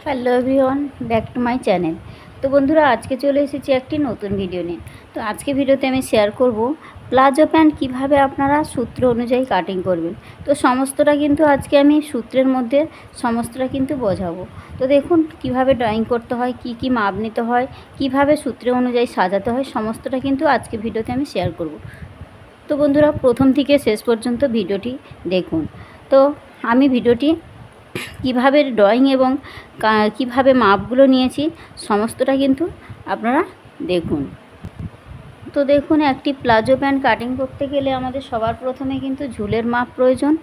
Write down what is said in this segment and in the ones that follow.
Hello everyone, back to my channel. তো বন্ধুরা, আজকে চলে এসেছি একটি নতুন ভিডিও নিয়ে। তো আজকে ভিডিওতে আমি শেয়ার করব প্লাজো প্যান্ট কিভাবে আপনারা সূত্র অনুযায়ী কাটিং করবেন। তো সমস্তটা কিন্তু আজকে আমি সূত্রের মধ্যে সমস্তটা কিন্তু বোঝাবো। তো দেখুন কিভাবে ড্রয়িং করতে হয়, কি কি মাপ নিতে হয়, কিভাবে সূত্র অনুযায়ী সাজাতে হয়, সমস্তটা কিন্তু আজকে ভিডিওতে আমি শেয়ার করব। তো বন্ধুরা, প্রথম থেকে শেষ পর্যন্ত ভিডিওটি দেখুন। তো আমি ভিডিওটি কিভাবে ড্রয়িং এবং কিভাবে মাপগুলো নিয়েছি সমস্তটা কিন্তু আপনারা দেখুন। তো দেখুন, একটি প্লাজো প্যান্ট কাটিং করতে গেলে আমাদের সবার প্রথমে কিন্তু ঝুলের মাপ প্রয়োজন,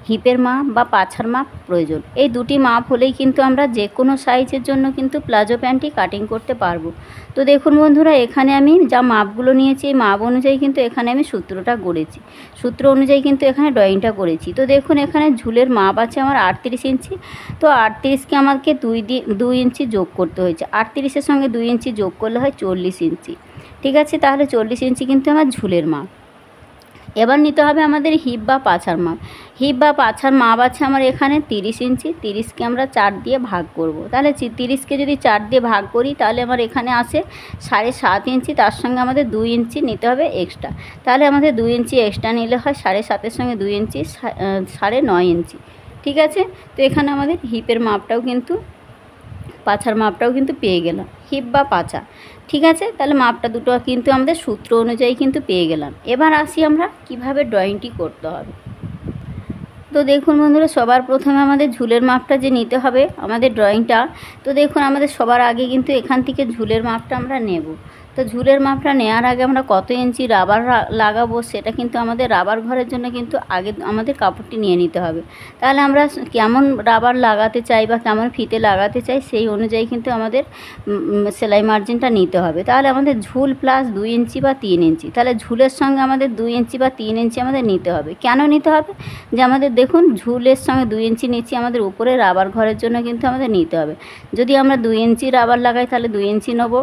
হিপের মাপ বা পাছার মাপ প্রয়োজন। এই দুটি মাপ হলেই কিন্তু আমরা যে কোনো সাইজের জন্য কিন্তু প্লাজো প্যান্টটি কাটিং করতে পারবো। তো দেখুন বন্ধুরা, এখানে আমি যা মাপগুলো নিয়েছি এই মাপ অনুযায়ী কিন্তু এখানে আমি সূত্রটা গড়েছি, সূত্র অনুযায়ী কিন্তু এখানে ড্রয়িংটা করেছি। তো দেখুন, এখানে ঝুলের মাপ আছে আমার 38 ইঞ্চি। তো 38কে আমাকে 2 ইঞ্চি যোগ করতে হয়েছে। 38-এর সঙ্গে 2 ইঞ্চি যোগ করলে হয় 40 ইঞ্চি। ঠিক আছে, তাহলে 40 ইঞ্চি কিন্তু আমার ঝুলের মাপ। এবার নিতে হবে আমাদের হিপ বা পাছার মাপ। হিপ বা পাছার মাপ আছে আমার এখানে 30 ইঞ্চি। 30কে আমরা 4 দিয়ে ভাগ করব। তাহলে 30কে যদি 4 দিয়ে ভাগ করি তাহলে আমার এখানে আসে 7.5 ইঞ্চি। তার সঙ্গে আমাদের 2 ইঞ্চি নিতে হবে এক্সট্রা। তাহলে আমাদের 2 ইঞ্চি এক্সট্রা নিলে হয় 7.5-এর সঙ্গে 2 ইঞ্চি 9.5 ইঞ্চি। ঠিক আছে, তো এখানে আমাদের হিপের মাপটাও কিন্তু পাছার মাপটাও কিন্তু পেয়ে গেলাম, হিপ বা পাছা। ঠিক আছে, তাহলে মাপটা দুটো কিন্তু আমাদের সূত্র অনুযায়ী কিন্তু পেয়ে গেলাম। এবার আসি আমরা কিভাবে ড্রয়িংটি করতে হবে। তো দেখুন বন্ধুরা, সবার প্রথমে আমাদের ঝুলের মাপটা যে নিতে হবে আমাদের ড্রয়িংটা। তো দেখুন, আমাদের সবার আগে কিন্তু এখান থেকে ঝুলের মাপটা আমরা নেব। তো ঝুলের মাপটা নেওয়ার আগে আমরা কত ইঞ্চি রাবার লাগাবো সেটা কিন্তু আমাদের রাবার ঘরের জন্য কিন্তু আগে আমাদের কাপড়টি নিয়ে নিতে হবে। তাহলে আমরা কেমন রাবার লাগাতে চাই বা কেমন ফিতে লাগাতে চাই সেই অনুযায়ী কিন্তু আমাদের সেলাই মার্জিনটা নিতে হবে। তাহলে আমাদের ঝুল প্লাস 2 ইঞ্চি বা 3 ইঞ্চি, তাহলে ঝুলের সঙ্গে আমাদের 2 ইঞ্চি বা 3 ইঞ্চি আমাদের নিতে হবে। কেন নিতে হবে? যে আমাদের দেখুন, ঝুলের সঙ্গে 2 ইঞ্চি নিচ্ছি, আমাদের উপরে রাবার ঘরের জন্য কিন্তু আমাদের নিতে হবে। যদি আমরা 2 ইঞ্চি রাবার লাগাই তাহলে 2 ইঞ্চি নেবো,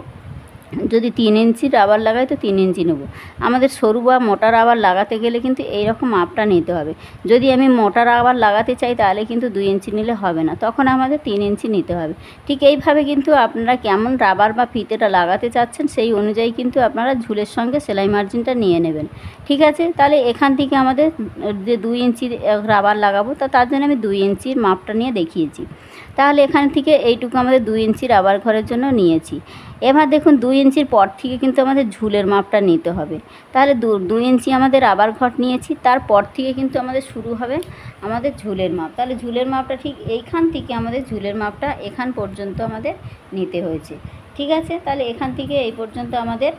যদি 3 ইঞ্চি রাবার লাগাই তো 3 ইঞ্চি নেব। আমাদের সরু বা মোটা রাবার লাগাতে গেলে কিন্তু এইরকম মাপটা নিতে হবে। যদি আমি মোটা রাবার লাগাতে চাই তাহলে কিন্তু 2 ইঞ্চি নিলে হবে না, তখন আমাদের 3 ইঞ্চি নিতে হবে। ঠিক এইভাবে কিন্তু আপনারা কেমন রাবার বা ফিতেটা লাগাতে চাচ্ছেন সেই অনুযায়ী কিন্তু আপনারা ঝুলের সঙ্গে সেলাই মার্জিনটা নিয়ে নেবেন। ঠিক আছে, তাহলে এখান থেকে আমাদের যে 2 ইঞ্চি রাবার লাগাবো তার জন্য আমি 2 ইঞ্চির মাপটা নিয়ে দেখিয়েছি। তাহলে এখান থেকে এইটুকু আমাদের 2 ইঞ্চি রাবার ঘরের জন্য নিয়েছি। এবার দেখুন, 2 ইঞ্চির পর থেকে কিন্তু আমাদের ঝুলের মাপটা নিতে হবে। তাহলে 2 ইঞ্চি আমাদের রাবার ঘর নিয়েছি, তারপর থেকে কিন্তু আমাদের শুরু হবে আমাদের ঝুলের মাপ। তাহলে ঝুলের মাপটা ঠিক এইখান থেকে আমাদের ঝুলের মাপটা এখান পর্যন্ত আমাদের নিতে হয়েছে। ঠিক আছে, তাহলে এখান থেকে এই পর্যন্ত আমাদের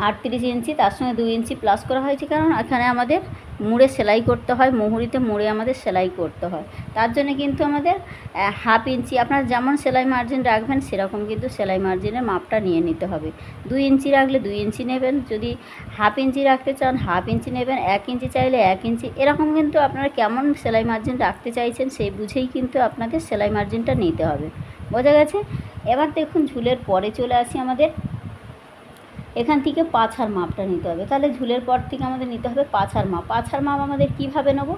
38 ইঞ্চি, তার সঙ্গে 2 ইঞ্চি প্লাস করা হয়েছে, কারণ এখানে আমাদের মুড়ে সেলাই করতে হয়, মুহুরিতে মুড়ে আমাদের সেলাই করতে হয়। তার জন্য কিন্তু আমাদের 1/2 ইঞ্চি, আপনারা যেমন সেলাই মার্জিন রাখবেন সেরকম কিন্তু সেলাই মার্জিনের মাপটা নিয়ে নিতে হবে। 2 ইঞ্চি রাখলে 2 ইঞ্চি নেবেন, যদি 1/2 ইঞ্চি রাখতে চান 1/2 ইঞ্চি নেবেন, 1 ইঞ্চি চাইলে 1 ইঞ্চি, এরকম কিন্তু আপনারা কেমন সেলাই মার্জিন রাখতে চাইছেন সেই বুঝেই কিন্তু আপনাদের সেলাই মার্জিনটা নিতে হবে। বোঝা গেছে? এবার দেখুন, ঝুলের পরে চলে আসি আমাদের এখান থেকে পাছার মাপটা নিতে হবে। তাহলে ঝুলের পর থেকে আমাদের নিতে হবে পাছার মাপ। পাছার মাপ আমাদের কীভাবে নেব?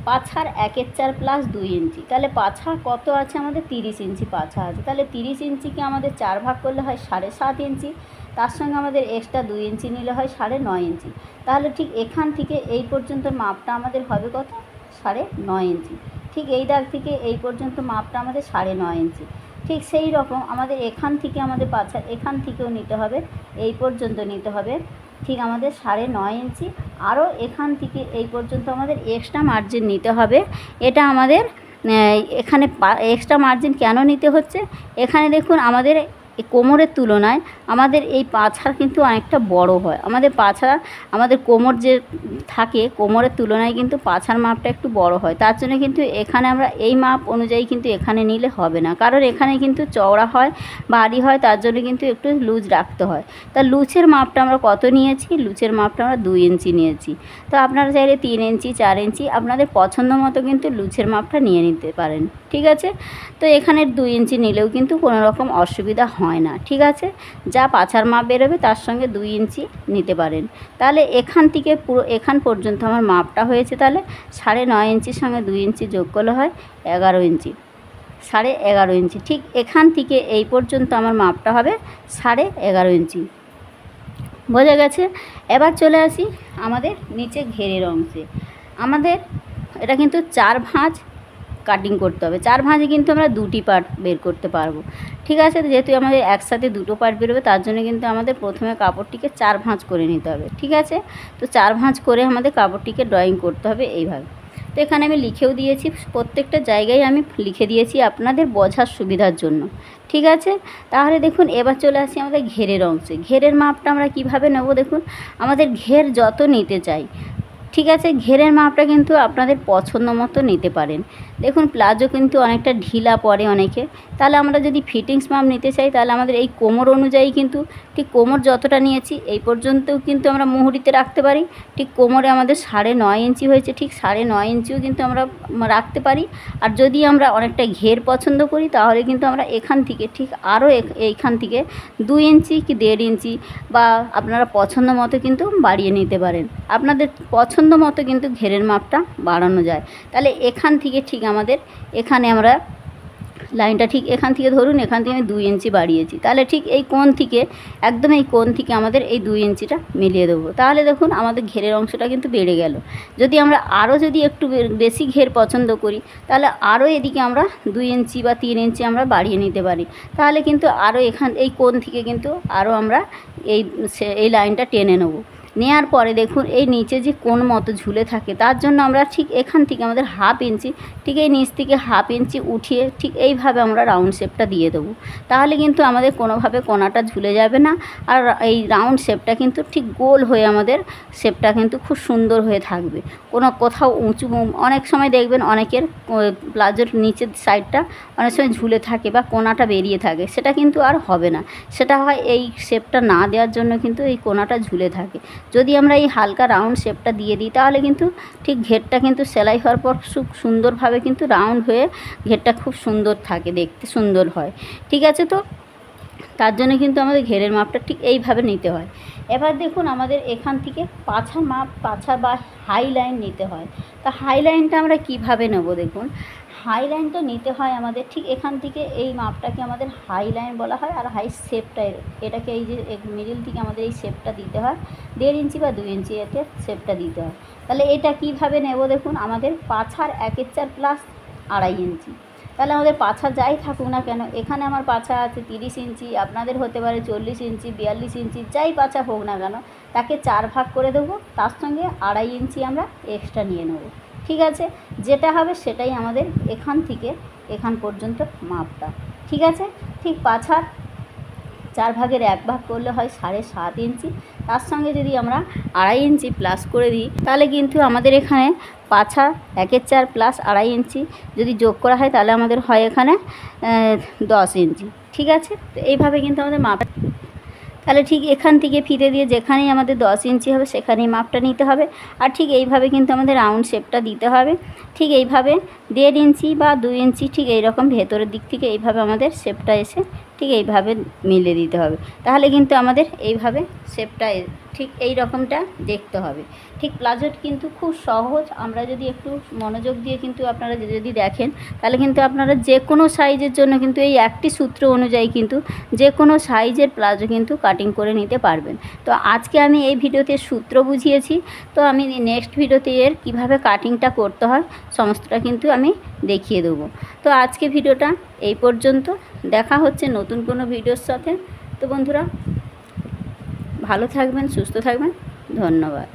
পাছার 1/4 প্লাস 2 ইঞ্চি। তাহলে পাছা কত আছে আমাদের? 30 ইঞ্চি পাছা আছে। তাহলে 30 ইঞ্চিকে আমাদের 4 ভাগ করলে হয় 7.5 ইঞ্চি। তার সঙ্গে আমাদের এক্সট্রা 2 ইঞ্চি নিলে হয় 9.5 ইঞ্চি। তাহলে ঠিক এখান থেকে এই পর্যন্ত মাপটা আমাদের হবে কত? 9.5 ইঞ্চি। ঠিক এই দাগ থেকে এই পর্যন্ত মাপটা আমাদের 9.5 ইঞ্চি। ঠিক সেই রকম আমাদের এখান থেকে আমাদের পাছার এখান থেকেও নিতে হবে, এই পর্যন্ত নিতে হবে ঠিক আমাদের 9.5 ইঞ্চি। আরও এখান থেকে এই পর্যন্ত আমাদের এক্সট্রা মার্জিন নিতে হবে। এটা আমাদের এখানে এক্সট্রা মার্জিন কেন নিতে হচ্ছে? এখানে দেখুন, আমাদের এই কোমরের তুলনায় আমাদের এই পাছা কিন্তু অনেকটা বড় হয়। আমাদের পাছা, আমাদের কোমর যে থাকে কোমরের তুলনায় কিন্তু পাছার মাপটা একটু বড় হয়। তার জন্য কিন্তু এখানে আমরা এই মাপ অনুযায়ী কিন্তু এখানে নিলে হবে না, কারণ এখানে কিন্তু চওড়া হয়, ভারী হয়, তার জন্য কিন্তু একটু লুজ রাখতে হয়। তা লুচের মাপটা আমরা কত নিয়েছি? লুচের মাপটা আমরা 2 ইঞ্চি নিয়েছি। তো আপনারা চাইলে 3 ইঞ্চি 4 ইঞ্চি আপনাদের পছন্দ মতো কিন্তু লুচের মাপটা নিয়ে নিতে পারেন। ঠিক আছে, তো এখানে 2 ইঞ্চি নিলেও কিন্তু কোনো রকম অসুবিধা হয় না। ঠিক আছে, যা পাছার মাপ বেরোবে তার সঙ্গে 2 ইঞ্চি নিতে পারেন। তাহলে এখান থেকে পুরো এখান পর্যন্ত আমার মাপটা হয়েছে। তাহলে 9.5 ইঞ্চির সঙ্গে 2 ইঞ্চি যোগ করলে হয় 11 ইঞ্চি। 11.5 ইঞ্চি। ঠিক এখান থেকে এই পর্যন্ত আমার মাপটা হবে 11.5 ইঞ্চি। বোঝা গেছে? এবার চলে আসি আমাদের নিচে ঘেরের অংশে। আমাদের এটা কিন্তু 4 ভাঁজ কাটিং করতে হবে। 4 ভাঁজে কিন্তু আমরা 2টি পার্ট বের করতে পারবো। ঠিক আছে? যেহেতু আমাদের একসাথে 2টো পার্ট বেরোবে, তার জন্য কিন্তু আমাদের প্রথমে কাপড়টিকে 4 ভাঁজ করে নিতে হবে। ঠিক আছে? তো 4 ভাঁজ করে আমাদের কাপড়টিকে ড্রয়িং করতে হবে এইভাবে। তো এখানে আমি লিখেও দিয়েছি, প্রত্যেকটা জায়গায় আমি লিখে দিয়েছি আপনাদের বোঝার সুবিধার জন্য। ঠিক আছে? তাহলে দেখুন এবার চলে আসি আমাদের ঘেরের অংশে। ঘেরের মাপটা আমরা কিভাবে নেব দেখুন, আমাদের ঘের যত নিতে চাই, ঠিক আছে, ঘেরের মাপটা কিন্তু আপনাদের পছন্দ মতো নিতে পারেন। দেখুন প্লাজো কিন্তু অনেকটা ঢিলা পড়ে অনেকে, তাহলে আমরা যদি ফিটিংস মাপ নিতে চাই তাহলে আমাদের এই কোমর অনুযায়ী কিন্তু ঠিক কোমর যতটা নিয়েছি এই পর্যন্তও কিন্তু আমরা মুহুরিতে রাখতে পারি। ঠিক কোমরে আমাদের 9.5 ইঞ্চি হয়েছে, ঠিক 9.5 ইঞ্চিও কিন্তু আমরা রাখতে পারি। আর যদি আমরা অনেকটা ঘের পছন্দ করি তাহলে কিন্তু আমরা এখান থেকে ঠিক আরও এইখান থেকে 2 ইঞ্চি কি 1.5 ইঞ্চি বা আপনারা পছন্দ মতো কিন্তু বাড়িয়ে নিতে পারেন। আপনাদের পছন্দ মতো কিন্তু ঘেরের মাপটা বাড়ানো যায়। তাহলে এখান থেকে ঠিক আমাদের এখানে আমরা লাইনটা ঠিক এখান থেকে ধরুন, এখান থেকে আমি 2 ইঞ্চি বাড়িয়েছি, তাহলে ঠিক এই কোণ থেকে একদম এই কোণ থেকে আমাদের এই 2 ইঞ্চিটা মিলিয়ে দেবো। তাহলে দেখুন আমাদের ঘেরের অংশটা কিন্তু বেড়ে গেল। যদি আমরা আরও যদি একটু বেশি ঘের পছন্দ করি তাহলে আরও এদিকে আমরা 2 ইঞ্চি বা 3 ইঞ্চি আমরা বাড়িয়ে নিতে পারি। তাহলে কিন্তু আরও এই কোণ থেকে কিন্তু আরও আমরা এই লাইনটা টেনে নেব। নেওয়ার পরে দেখুন এই নিচে যে কোণ মতো ঝুলে থাকে, তার জন্য আমরা ঠিক এখান থেকে আমাদের 1/2 ইঞ্চি ঠিক এই নিচ থেকে 1/2 ইঞ্চি উঠিয়ে ঠিক এইভাবে আমরা রাউন্ড শেপটা দিয়ে দেবো। তাহলে কিন্তু আমাদের কোনোভাবে কোণাটা ঝুলে যাবে না, আর এই রাউন্ড শেপটা কিন্তু ঠিক গোল হয়ে আমাদের শেপটা কিন্তু খুব সুন্দর হয়ে থাকবে। কোথাও উঁচু, অনেক সময় দেখবেন অনেকের প্লাজোর নিচের সাইডটা অনেক সময় ঝুলে থাকে বা কোণাটা বেরিয়ে থাকে, সেটা কিন্তু আর হবে না। সেটা হয় এই শেপটা না দেওয়ার জন্য কিন্তু এই কোণাটা ঝুলে থাকে। যদি আমরা এই হালকা রাউন্ড শেপটা দিয়ে দিই তাহলে কিন্তু ঠিক ঘেরটা কিন্তু সেলাই হওয়ার পর খুব সুন্দরভাবে কিন্তু রাউন্ড হয়ে ঘেরটা খুব সুন্দর থাকে, দেখতে সুন্দর হয়। ঠিক আছে? তো তার জন্য কিন্তু আমাদের ঘেরের মাপটা ঠিক এইভাবে নিতে হয়। এবার দেখুন আমাদের এখান থেকে পাছা বা হাই লাইন নিতে হয়। তা হাই লাইনটা আমরা কিভাবে নেব দেখুন, হাই লাইনটা নিতে হয় আমাদের ঠিক এখান থেকে, এই মাপটাকে আমাদের হাই লাইন বলা হয়। আর হাই শেপটা এটাকে এই যে মিডিল থেকে আমাদের এই শেপটা দিতে হয়, 1.5 ইঞ্চি বা 2 ইঞ্চি এতে শেপটা দিতে হয়। তাহলে এটা কিভাবে নেব দেখুন, আমাদের পাছার 1/4 প্লাস 2.5 ইঞ্চি। তাহলে আমাদের পাছা যাই থাকুক না কেন, এখানে আমার পাছা আছে 30 ইঞ্চি, আপনাদের হতে পারে 40 ইঞ্চি, 42 ইঞ্চি, যাই পাছা হোক না কেন, তাকে 4 ভাগ করে দেবো, তার সঙ্গে 2.5 ইঞ্চি আমরা এক্সট্রা নিয়ে নেব। ঠিক আছে? যেটা হবে সেটাই আমাদের এখান থেকে এখান পর্যন্ত মাপটা। ঠিক আছে? ঠিক পাছার 4 ভাগের 1 ভাগ করলে হয় 7.5 ইঞ্চি, তার সঙ্গে যদি আমরা 2.5 ইঞ্চি প্লাস করে দিই তাহলে কিন্তু আমাদের এখানে পাছা 1/4 প্লাস 2.5 ইঞ্চি যদি যোগ করা হয় তাহলে আমাদের হয় এখানে 10 ইঞ্চি। ঠিক আছে? তো এইভাবে কিন্তু আমাদের মাপ, তাহলে ঠিক এখান থেকে ফিতে দিয়ে যেখানেই আমাদের 10 ইঞ্চি হবে সেখানেই মাপটা নিতে হবে। আর ঠিক এইভাবে কিন্তু আমাদের রাউন্ড শেপটা দিতে হবে। ঠিক এইভাবে 1.5 ইঞ্চি বা 2 ইঞ্চি ঠিক এইরকম ভেতরের দিক থেকে এইভাবে আমাদের শেপটা এসে ঠিক এইভাবে মিলে দিতে হবে। তাহলে কিন্তু আমাদের এইভাবে শেপটা ঠিক এই রকমটা দেখতে হবে। ঠিক প্লাজোট কিন্তু খুব সহজ, আমরা যদি একটু মনোযোগ দিয়ে কিন্তু আপনারা যদি দেখেন তাহলে কিন্তু আপনারা যে কোনো সাইজের জন্য কিন্তু এই একটি সূত্র অনুযায়ী কিন্তু যে কোনো সাইজের প্লাজো কিন্তু কাটিং করে নিতে পারবেন। তো আজকে আমি এই ভিডিওতে সূত্র বুঝিয়েছি, তো আমি নেক্সট ভিডিওতে এর কীভাবে কাটিংটা করতে হয় সমস্তটা কিন্তু আমি দেখিয়ে দেবো। তো আজকে ভিডিওটা এই পর্যন্ত, দেখা হচ্ছে নতুন কোনো ভিডিওর সাথে। তো বন্ধুরা ভালো থাকবেন, সুস্থ থাকবেন, ধন্যবাদ।